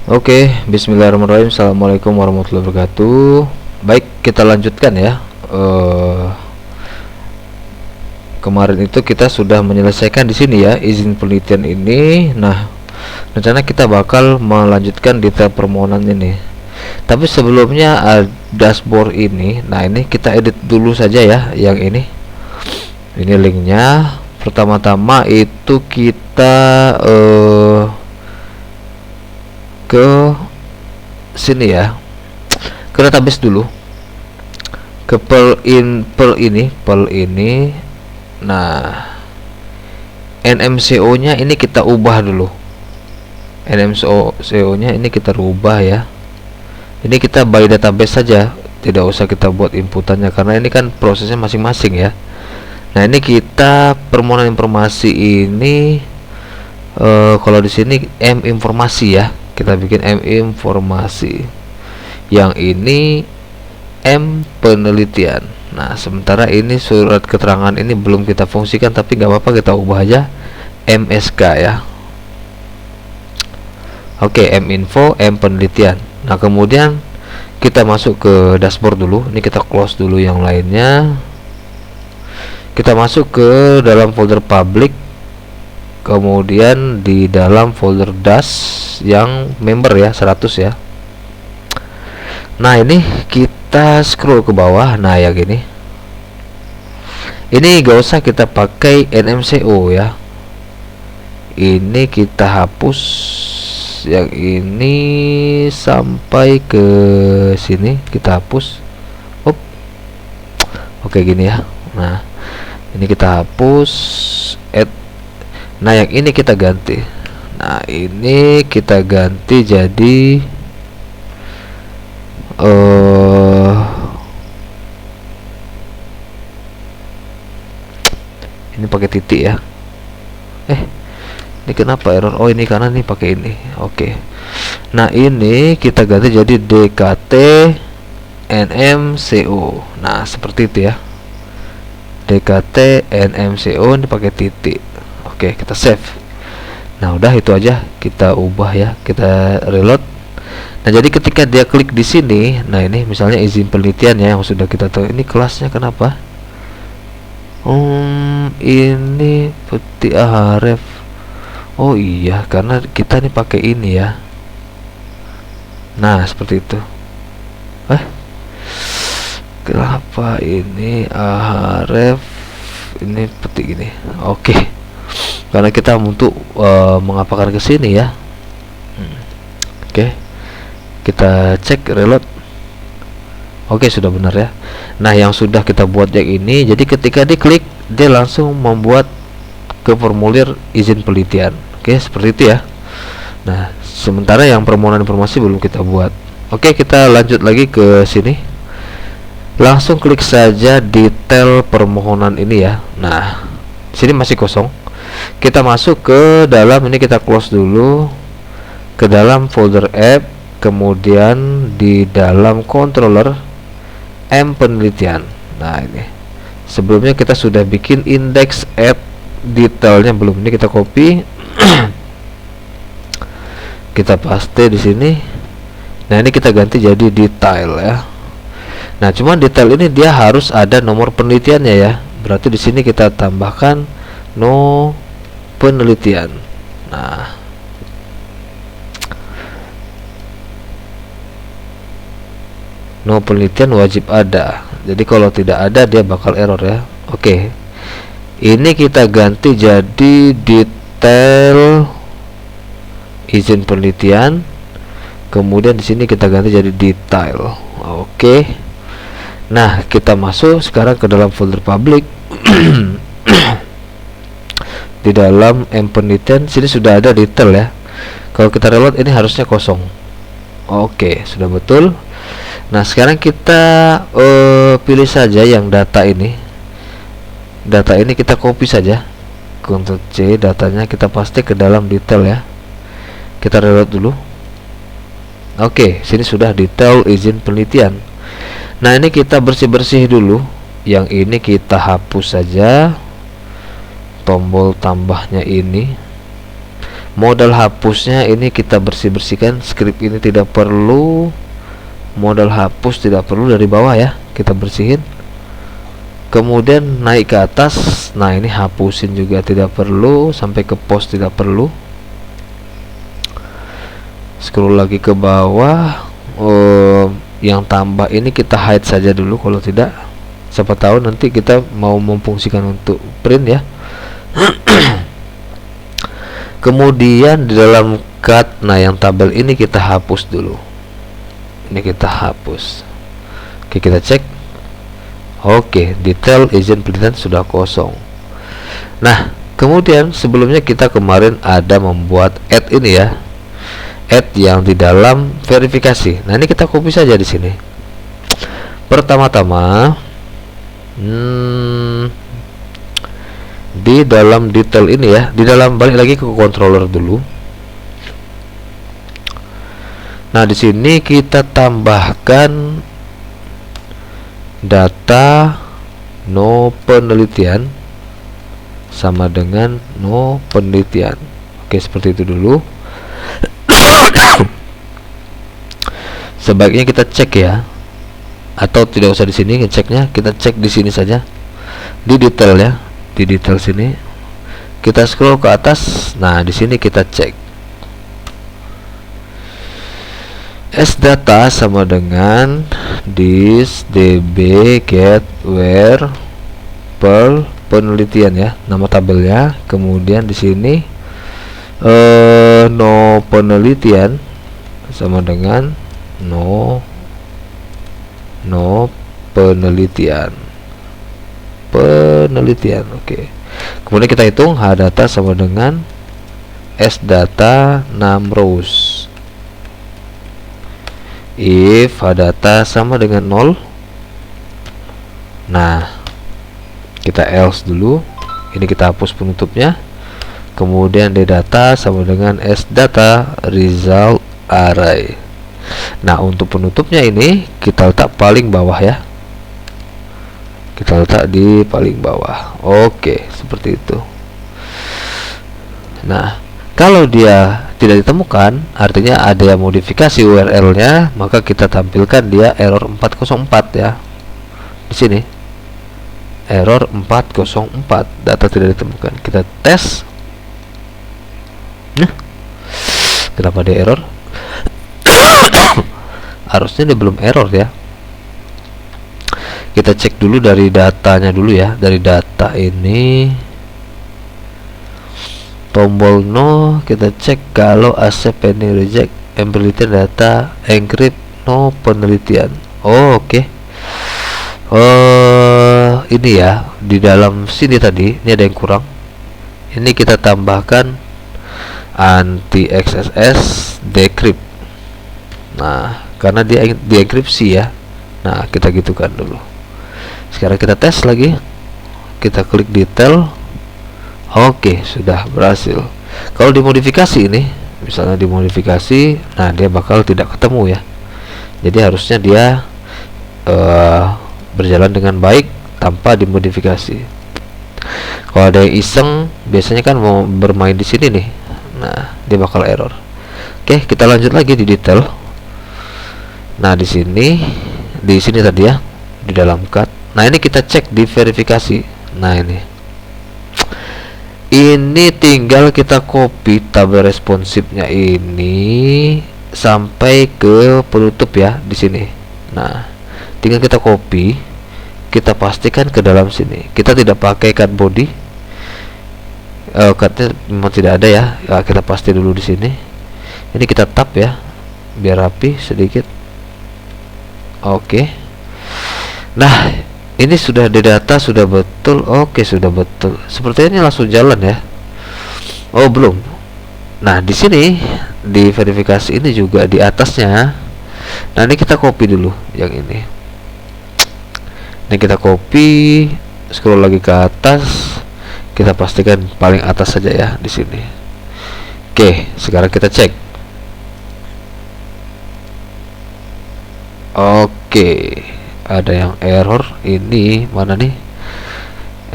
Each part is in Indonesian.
Oke, bismillahirrahmanirrahim. Assalamualaikum warahmatullahi wabarakatuh. Baik, kita lanjutkan ya. Kemarin itu kita sudah menyelesaikan di sini ya izin penelitian ini. Nah, rencana kita bakal melanjutkan detail permohonan ini. Tapi sebelumnya dashboard ini, nah ini kita edit dulu saja ya yang ini. Ini linknya. Pertama-tama itu kita ke sini ya, ke database dulu, ke pel ini. Nah, NMCO nya ini kita ubah dulu. NMCO nya ini kita rubah ya. Ini kita by database saja, tidak usah kita buat inputannya karena ini kan prosesnya masing-masing ya. Nah, ini kita permohonan informasi ini kalau di sini M informasi ya. Kita bikin M informasi, yang ini M penelitian. Nah, sementara ini surat keterangan ini belum kita fungsikan, tapi nggak apa-apa, kita ubah aja MSK ya. Oke, M info, M penelitian. Nah, kemudian kita masuk ke dashboard dulu. Ini kita close dulu yang lainnya. Kita masuk ke dalam folder public, kemudian di dalam folder dash yang member ya 100 ya. Nah, ini kita scroll ke bawah. Nah, ya gini, ini gak usah kita pakai NMCO ya, ini kita hapus yang ini sampai ke sini, kita hapus. Oke, gini ya. Nah, ini kita hapus, add. Nah, yang ini kita ganti. Nah, ini kita ganti jadi ini pakai titik ya. Ini kenapa error? Oh, ini karena nih pakai ini. Oke. Nah, ini kita ganti jadi DKT NMCO. Nah, seperti itu ya. DKT NMCO ini pakai titik. Oke, kita save. Nah, udah itu aja, kita ubah ya, kita reload. Nah, jadi ketika dia klik di sini, nah ini misalnya izin penelitian ya yang sudah kita tahu. Ini kelasnya kenapa? Ini peti ahref. Oh iya, karena kita nih pakai ini ya. Nah, seperti itu. Kenapa ini ahref ini peti gini? Oke. Karena kita untuk mengapakan ke sini ya. Oke, kita cek reload. Oke, sudah benar ya. Nah, yang sudah kita buat yang ini, jadi ketika diklik dia langsung membuat ke formulir izin penelitian. Oke, seperti itu ya. Nah, sementara yang permohonan informasi belum kita buat. Oke, kita lanjut lagi ke sini. Langsung klik saja detail permohonan ini ya. Nah, sini masih kosong. Kita masuk ke dalam ini, kita close dulu, ke dalam folder app, kemudian di dalam controller M penelitian. Nah, ini sebelumnya kita sudah bikin index app, detailnya belum. Ini kita copy kita paste di sini. Nah, ini kita ganti jadi detail ya. Nah, cuman detail ini dia harus ada nomor penelitiannya ya. Berarti di sini kita tambahkan no penelitian. Nah, no penelitian wajib ada. Jadi kalau tidak ada dia bakal error ya. Oke. Ini kita ganti jadi detail izin penelitian. Kemudian di sini kita ganti jadi detail. Oke. Nah, kita masuk sekarang ke dalam folder public. Di dalam M penelitian sini sudah ada detail ya. Kalau kita reload ini harusnya kosong. Oke, sudah betul. Nah, sekarang kita pilih saja yang data ini. Data ini kita copy saja. Ctrl C, datanya kita paste ke dalam detail ya. Kita reload dulu. Oke, sini sudah detail izin penelitian. Nah, ini kita bersih-bersih dulu. Yang ini kita hapus saja tombol tambahnya ini. Modal hapusnya ini kita bersihkan, script ini tidak perlu, modal hapus tidak perlu, dari bawah ya kita bersihin. Kemudian naik ke atas, nah ini hapusin juga tidak perlu, sampai ke post tidak perlu. Scroll lagi ke bawah, yang tambah ini kita hide saja dulu, kalau tidak siapa tahu nanti kita mau memfungsikan untuk print ya. Kemudian di dalam cut, nah yang tabel ini kita hapus dulu, ini kita hapus. Oke, kita cek. Oke, detail izin penelitian sudah kosong. Nah, kemudian sebelumnya kita kemarin ada membuat add ini ya, add yang di dalam verifikasi. Nah, ini kita copy saja di sini. Pertama-tama di dalam detail ini ya, di dalam, balik lagi ke controller dulu. Nah, di sini kita tambahkan data no penelitian sama dengan no penelitian. Oke, seperti itu dulu. Sebaiknya kita cek ya, atau tidak usah di sini ngeceknya, kita cek di sini saja, di detail ya, di detail sini kita scroll ke atas. Nah, di sini kita cek sdata sama dengan this db get where per penelitian ya, nama tabelnya. Kemudian di sini no penelitian sama dengan no penelitian. Oke. Kemudian kita hitung hdata sama dengan sdata 6 rows. If hdata sama dengan 0, nah kita else dulu, ini kita hapus penutupnya. Kemudian data sama dengan sdata result array. Nah, untuk penutupnya ini kita letak paling bawah ya, kita letak di paling bawah. Oke, seperti itu. Nah, kalau dia tidak ditemukan, artinya ada yang modifikasi URL-nya, maka kita tampilkan dia error 404 ya. Di sini error 404, data tidak ditemukan. Kita tes. Nah, kenapa dia error? Harusnya dia belum error ya. Kita cek dulu dari datanya dulu ya. Dari data ini tombol no, kita cek kalau accept pending reject penelitian data encrypt no penelitian. Oke. Ini ya, di dalam sini tadi ini ada yang kurang. Ini kita tambahkan anti XSS decrypt. Nah, karena dia dienkripsi ya. Nah, kita gitukan dulu. Sekarang kita tes lagi. Kita klik detail. Oke, sudah berhasil. Kalau dimodifikasi ini, misalnya dimodifikasi, nah dia bakal tidak ketemu ya. Jadi harusnya dia berjalan dengan baik tanpa dimodifikasi. Kalau ada yang iseng, biasanya kan mau bermain di sini nih. Nah, dia bakal error. Oke, kita lanjut lagi di detail. Nah, di sini tadi ya, di dalam cut. Nah, ini kita cek di verifikasi. Nah, ini tinggal kita copy tabel responsifnya ini sampai ke penutup ya di sini. Nah, tinggal kita copy, kita pastikan ke dalam sini. Kita tidak pakai cut body. Cutnya memang tidak ada ya. Ya, kita pasti dulu di sini. Ini kita tap ya, biar rapi sedikit. Oke. Nah, ini sudah di data, sudah betul. Oke, sudah betul. Sepertinya ini langsung jalan ya. Oh, belum. Nah, di sini di verifikasi ini juga di atasnya. Nah, ini kita copy dulu yang ini. Ini kita copy, scroll lagi ke atas. Kita pastikan paling atas saja ya di sini. Oke, sekarang kita cek. Oke, ada yang error. Ini mana nih?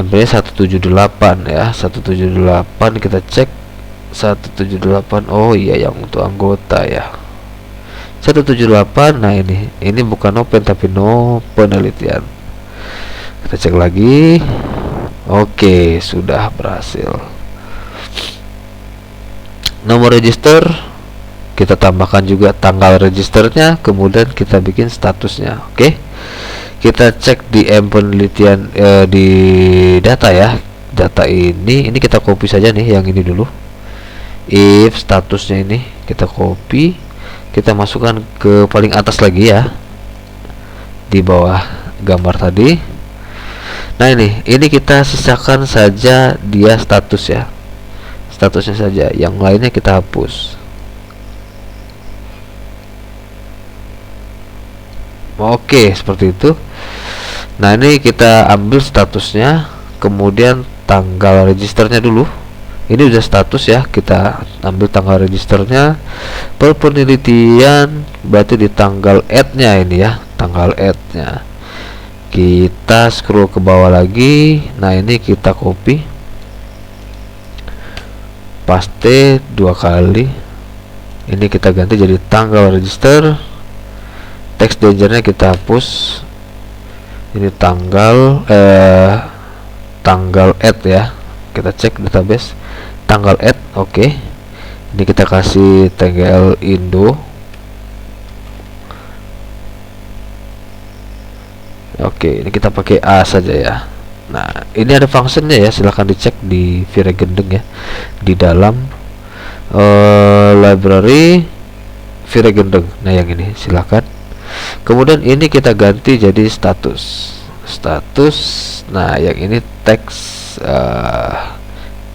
MB 178 ya, 178. Kita cek. 178. Oh iya, yang untuk anggota ya. 178. Nah, ini bukan open tapi no penelitian. Kita cek lagi. Oke, sudah berhasil. Nomor register kita tambahkan juga tanggal registernya, kemudian kita bikin statusnya. Oke, kita cek di penelitian di data ya. Data ini kita copy saja nih, yang ini dulu. If statusnya ini kita copy, kita masukkan ke paling atas lagi ya, di bawah gambar tadi. Nah, ini kita sisakan saja dia status ya, statusnya saja, yang lainnya kita hapus. Oke, seperti itu. Nah, ini kita ambil statusnya, kemudian tanggal registernya dulu. Ini udah status ya, kita ambil tanggal registernya. Per penelitian berarti di tanggal add-nya ini ya, tanggal add-nya. Kita scroll ke bawah lagi. Nah, ini kita copy, paste 2 kali. Ini kita ganti jadi tanggal register. Text dangernya kita hapus. Ini tanggal add ya. Kita cek database tanggal add. Oke. Ini kita kasih tanggal Indo. Oke, ini kita pakai A saja ya. Nah, ini ada functionnya ya, silahkan dicek di Viregendeng ya, di dalam library Viregendeng. Nah, yang ini silahkan. Kemudian ini kita ganti jadi status. Nah, yang ini teks,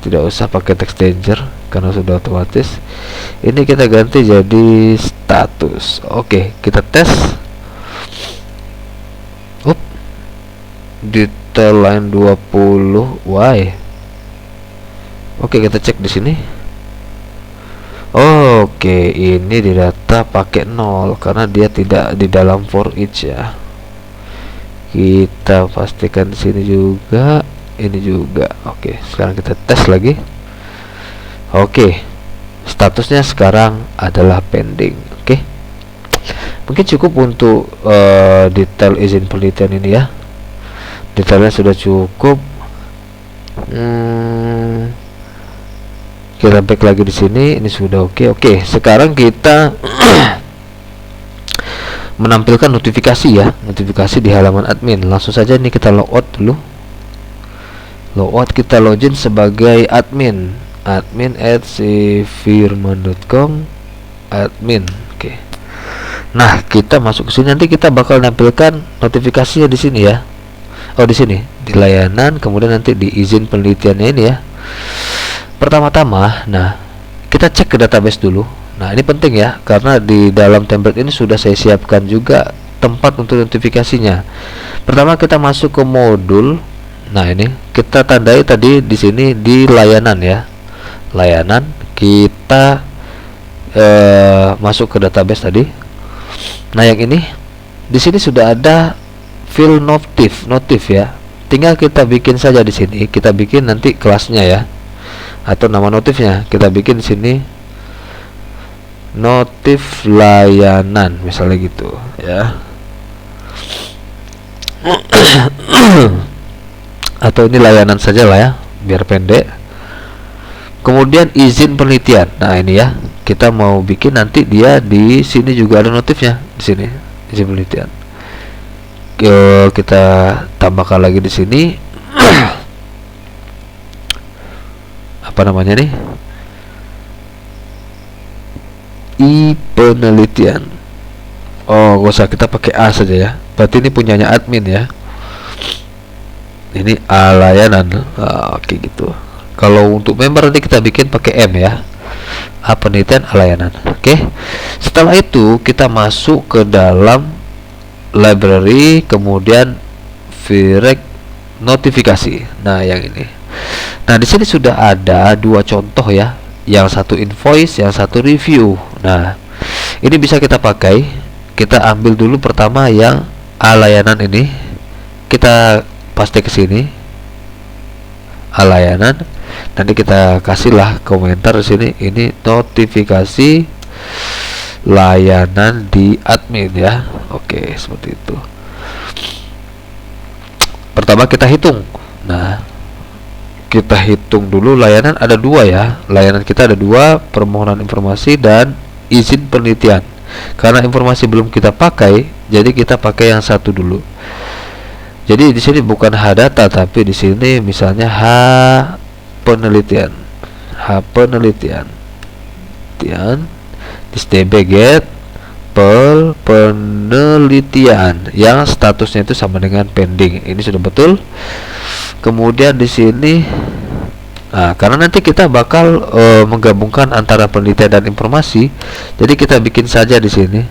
tidak usah pakai text danger karena sudah otomatis. Ini kita ganti jadi status. Oke, kita tes. Detail line 20 why. Oke, kita cek di sini. Oke, ini di data pakai 0 karena dia tidak di dalam for each ya. Kita pastikan di sini juga, ini juga. Oke, sekarang kita tes lagi. Oke, statusnya sekarang adalah pending. Oke, mungkin cukup untuk detail izin penelitian ini ya. Detailnya sudah cukup. Kita back lagi di sini. Ini sudah oke. Oke, sekarang kita menampilkan notifikasi ya, notifikasi di halaman admin. Langsung saja ini kita logout dulu. Logout, kita login sebagai admin @sifirman.com admin. Oke. Nah, kita masuk ke sini, nanti kita bakal nampilkan notifikasinya di sini ya. Oh, di sini di layanan, kemudian nanti di izin penelitiannya ini ya. Pertama-tama, nah, kita cek ke database dulu. Nah, ini penting ya, karena di dalam template ini sudah saya siapkan juga tempat untuk notifikasinya. Pertama kita masuk ke modul. Nah, ini kita tandai tadi di sini di layanan ya. Layanan, kita masuk ke database tadi. Nah, yang ini di sini sudah ada field notif ya. Tinggal kita bikin saja di sini. Kita bikin nanti kelasnya ya, atau nama notifnya. Kita bikin di sini notif layanan misalnya gitu ya. Atau ini layanan saja lah ya, biar pendek. Kemudian izin penelitian. Nah, ini ya, kita mau bikin nanti dia di sini juga ada notifnya di sini, izin penelitian. Kita tambahkan lagi di sini apa namanya nih, penelitian. Oh, gak usah, kita pakai A saja ya, berarti ini punyanya admin ya. Ini A layanan. Oke gitu. Kalau untuk member nanti kita bikin pakai M ya, A penelitian, A layanan. Oke. Setelah itu kita masuk ke dalam library, kemudian Vireg notifikasi. Nah, yang ini. Nah, di sini sudah ada 2 contoh ya. Yang satu invoice, yang satu review. Nah, ini bisa kita pakai. Kita ambil dulu pertama yang A layanan ini. Kita paste ke sini. A layanan. Nanti kita kasihlah komentar di sini, ini notifikasi layanan di admin ya. Oke, seperti itu. Pertama kita hitung. Nah, kita hitung dulu layanan ada dua ya. Layanan kita ada dua, permohonan informasi dan izin penelitian. Karena informasi belum kita pakai, jadi kita pakai yang satu dulu. Jadi di sini bukan H data, tapi di sini misalnya H penelitian. H penelitian. Di DB get penelitian yang statusnya itu sama dengan pending. Ini sudah betul. Kemudian di sini, nah, karena nanti kita bakal menggabungkan antara penelitian dan informasi, jadi kita bikin saja di sini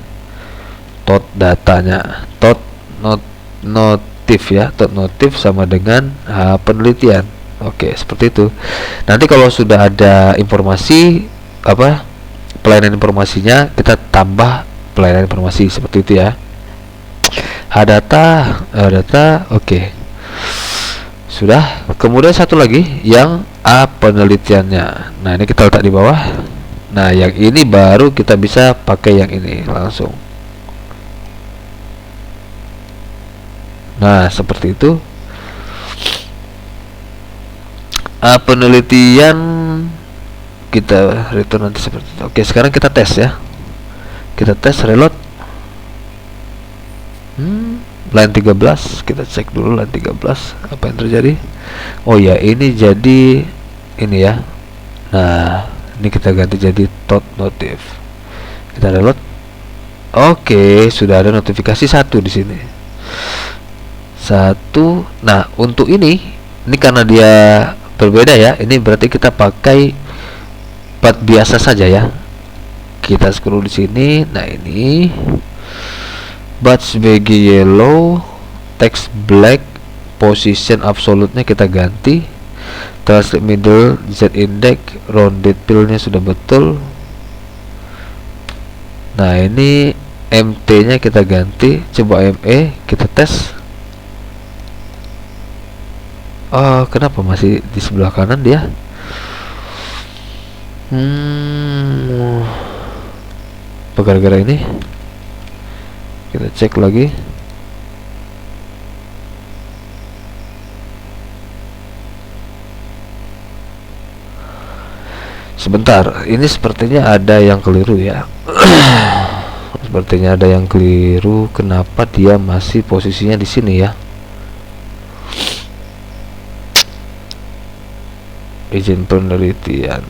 tot datanya, tot notif ya, tot notif sama dengan penelitian. Oke, seperti itu. Nanti kalau sudah ada informasi pelayanan informasinya, kita tambah pelayanan informasi seperti itu ya. Data, oke. Sudah. Kemudian satu lagi yang A penelitiannya. Nah, ini kita letak di bawah. Nah, yang ini baru kita bisa pakai yang ini langsung. Nah, seperti itu. A penelitian kita return nanti seperti itu. Oke, sekarang kita tes ya. Kita tes reload. Line 13, kita cek dulu line 13 apa yang terjadi. Oh ya, ini jadi ini ya. Nah, ini kita ganti jadi tot notif. Kita reload. Oke, sudah ada notifikasi satu di sini. Satu. Nah, untuk ini karena dia berbeda ya. Ini berarti kita pakai part biasa saja ya. Kita scroll di sini. Nah, ini batch BG yellow, text black, position absolute-nya kita ganti, translate middle, z index, rounded fill-nya sudah betul. Nah, ini MT-nya kita ganti, coba ME kita tes. Kenapa masih di sebelah kanan dia? Gara-gara ini kita cek lagi. Sebentar, ini sepertinya ada yang keliru ya. Sepertinya ada yang keliru. Kenapa dia masih posisinya di sini ya? Izin penelitian.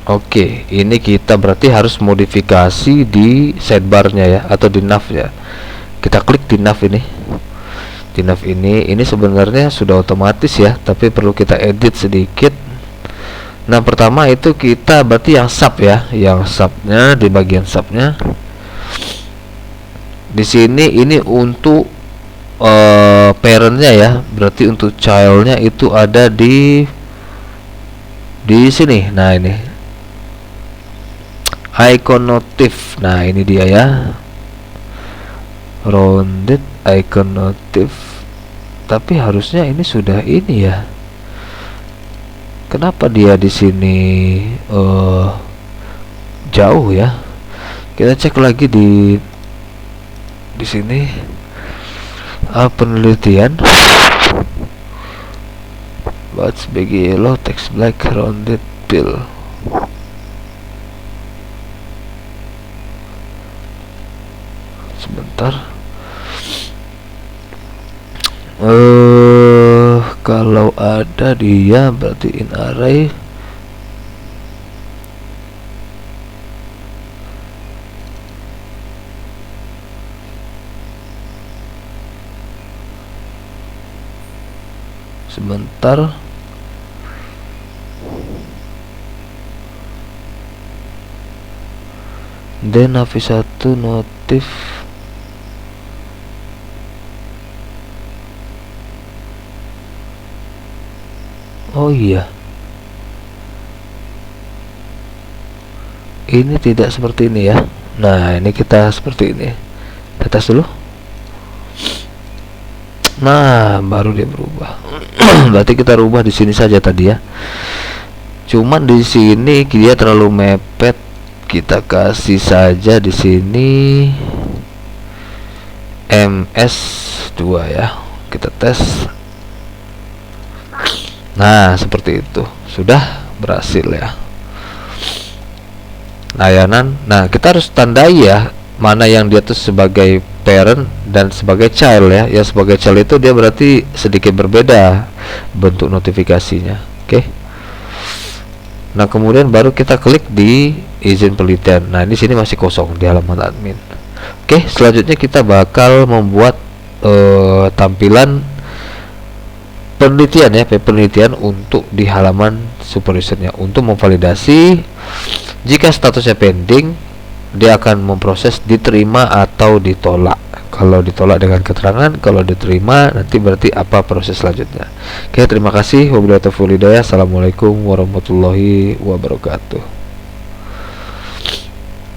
Oke, ini kita berarti harus modifikasi di sidebarnya ya, atau di nav ya. Kita klik di nav ini. Di nav ini sebenarnya sudah otomatis ya, tapi perlu kita edit sedikit. Nah, pertama itu kita berarti yang sub ya, yang subnya di bagian subnya. Di sini ini untuk parentnya ya, berarti untuk childnya itu ada di sini. Nah, ini icon notif. Nah, ini dia ya, rounded icon notif. Tapi harusnya ini sudah ini ya. Kenapa dia di sini jauh ya? Kita cek lagi di sini. Penelitian batch BG yellow, text black, rounded fill. Sebentar. Kalau ada dia berarti in array. Sebentar. Dan navi 1 notif. Oh iya, ini tidak seperti ini ya. Nah, ini kita seperti ini. Kita tes dulu. Nah, baru dia berubah. Berarti kita rubah di sini saja tadi ya. Cuman di sini dia terlalu mepet. Kita kasih saja di sini MS2 ya. Kita tes. Nah, seperti itu. Sudah berhasil ya. Layanan. Nah, kita harus tandai ya mana yang dia tuh sebagai parent dan sebagai child ya. Yang sebagai child itu dia berarti sedikit berbeda bentuk notifikasinya. Oke. Nah, kemudian baru kita klik di izin penelitian. Nah, di sini masih kosong di halaman admin. Oke, selanjutnya kita bakal membuat tampilan penelitian ya, penelitian untuk di halaman supervisornya untuk memvalidasi jika statusnya pending, dia akan memproses diterima atau ditolak. Kalau ditolak dengan keterangan, kalau diterima nanti berarti apa proses selanjutnya. Oke, terima kasih. Wabillahi taufiq wal hidayah. Assalamualaikum warahmatullahi wabarakatuh.